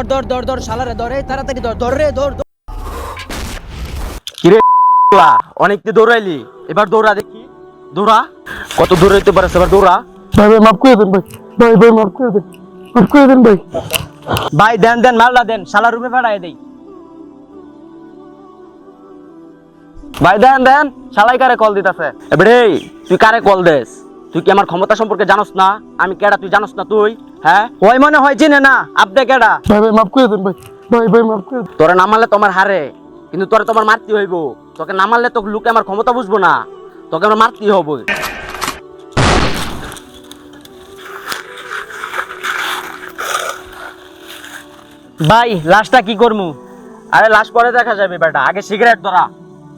ধর ধর ধর ধর শালারে ধর, এই তাড়াতাড়ি ধর ধর রে ধর। কিরে অনেক দৌড়াইলি, এবার দৌড়া দেখি, দৌড়া। কত দৌড়াইতে পারছ, এবার দৌড়া। ভাই ভাই মাফ করে দেন ভাই, ভাই ভাই মাফ করে দেন, মাফ করে দেন ভাই। ভাই দেন দেন মালটা দেন, শালা রুমে পাঠায় দেই। ভাই দেন দেন, শালাই কারে কল দিতেছে। এবারে তুই কারে কল দেস? তুই কি আমার ক্ষমতা সম্পর্কে জানোস না? আমি কেডা তুই জানোস না? তুই হ্যাঁ ওই মনে হয় চিনে না, আপনি কেডা? ভাই ভাই মাফ করে দেন ভাই, ভাই ভাই মাফ করে দেন। তোরে না মারলে তোমার হারে, কিন্তু তোরে তোমার মারতে হইব। তোকে না মারলে তোকে লোকে আমার ক্ষমতা বুঝবো না, তোকে আমার মারতেই হবে। ভাই লাশটা কি করমু? আরে লাশ পরে দেখা যাবে বেটা, আগে সিগারেট ধরা।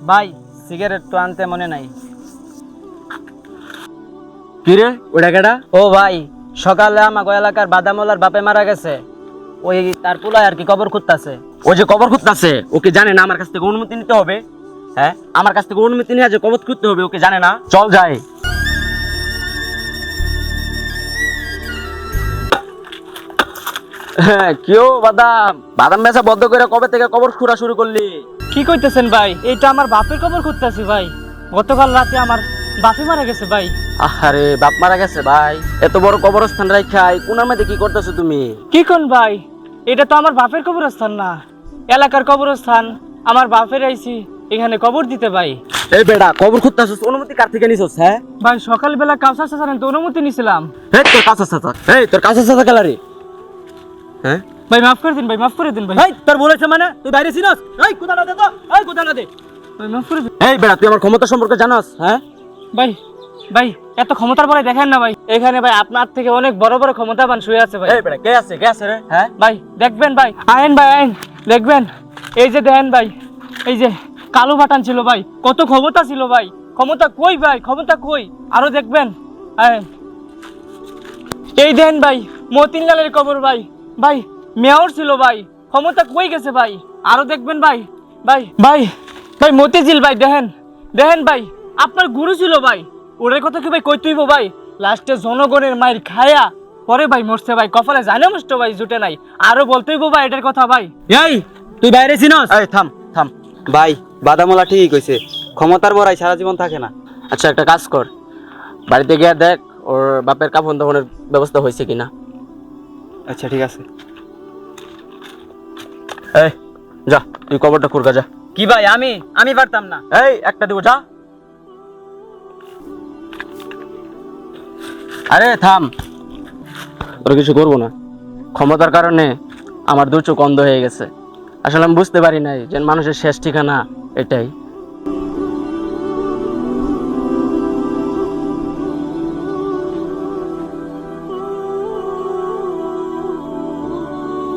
ভাই সিগারেট তো আনতে মনে নাই। কি রে ওটা কেডা? ও ভাই, সকালে আমাগো এলাকার বাদামওয়ালার বাপে মারা গেছে, ওই তার পুলায় আর কি কবর খুঁজতাছে। ও যে কবর খুঁজতেছে, ওকে জানে না আমার কাছ থেকে অনুমতি নিতে হবে? হ্যাঁ, আমার কাছ থেকে অনুমতি নিয়ে যে কবর খুঁজতে হবে, ওকে জানে না? চল যাই। হ্যাঁ কেউ বাদাম বাদাম বেচা বন্ধ করে কবে থেকে কবর খুঁড়া শুরু করলি? কি কইতেছেন ভাই? এটা আমার বাপের কবর খুঁজতাছি ভাই। গতকাল রাতে আমার বাপে মারা গেছে ভাই। আরে বাপ মারা গেছে ভাই, এত বড় কবরস্থান রাখাই কোনার মধ্যে কি করতেছো তুমি? কি কোন ভাই, এটা তো আমার বাপের কবরস্থান না, এলাকার কবরস্থান। আমার বাপের আইছি এখানে কবর দিতে ভাই। এই বেটা কবর খুঁজতেছস, অনুমতি কার থেকে নিছস? হ্যাঁ ভাই সকালবেলা কাউসার চাচারেন তো অনুমতি নিছিলাম। এই তোর কাছে সাথা, এই তোর কাছে সাথা গেলারি। হ্যাঁ ভাই মাফ করে দিন ভাই, মাফ করে দিন ভাই। এই তোর বলেছে মানে তুই বাইরে ছিনস? এই কোথা না দে তো, এই কোথা না দে। ভাই মাফ করে দিন। এই বেটা তুই আমার ক্ষমতা সম্পর্কে জানোস? হ্যাঁ ভাই ভাই এত ক্ষমতার বড়াই দেখেন না ভাই, এখানে ভাই আপনার থেকে অনেক বড় বড় ক্ষমতাবান শুয়ে আছে ভাই। এই বেটা কে আছে, কে আছে রে? হ্যাঁ ভাই দেখবেন ভাই, আইন ভাই আইন দেখবেন। এই যে দেখেন ভাই, এই যে কালো বাটান ছিল ভাই, কত ক্ষমতা ছিল ভাই। ক্ষমতা কই ভাই, ক্ষমতা কই? আরো দেখবেন আইন। এই দেখেন ভাই মতিনলালের কবর ভাই, ভাই মেয়র ছিল ভাই, ক্ষমতা কই গেছে ভাই? আরো দেখবেন ভাই, ভাই ভাই ভাই মতিঝিল ভাই দেখেন, দেখেন ভাই আপনার গুরু ছিল ভাই, ওরের কথা কি ভাই কইতে হইব ভাই? লাস্টে জনগণের মায়ের খায়া পরে ভাই মরছে ভাই, কপালে জানে মুষ্ট ভাই জুটে নাই। আরো বলতে হইব ভাই এটার কথা ভাই। এই তুই বাইরে ছিনস? এই থাম থাম ভাই, বাদামওয়ালা ঠিকই কইছে, ক্ষমতার বড়াই সারা জীবন থাকে না। আচ্ছা একটা কাজ কর, বাড়িতে গিয়ে দেখ ওর বাপের কাফন দাফনের ব্যবস্থা হয়েছে কিনা। আচ্ছা ঠিক আছে। এই যা তুই কবরটা খুঁড়গা যা। কি ভাই আমি পারতাম না। এই একটা দিব, যা। আরে থাম, তোর কিছু করবো না। ক্ষমতার কারণে আমার দু চোখ অন্ধ হয়ে গেছে। আসলে আমি বুঝতে পারি নাই যে মানুষের শেষ ঠিকানা এটাই।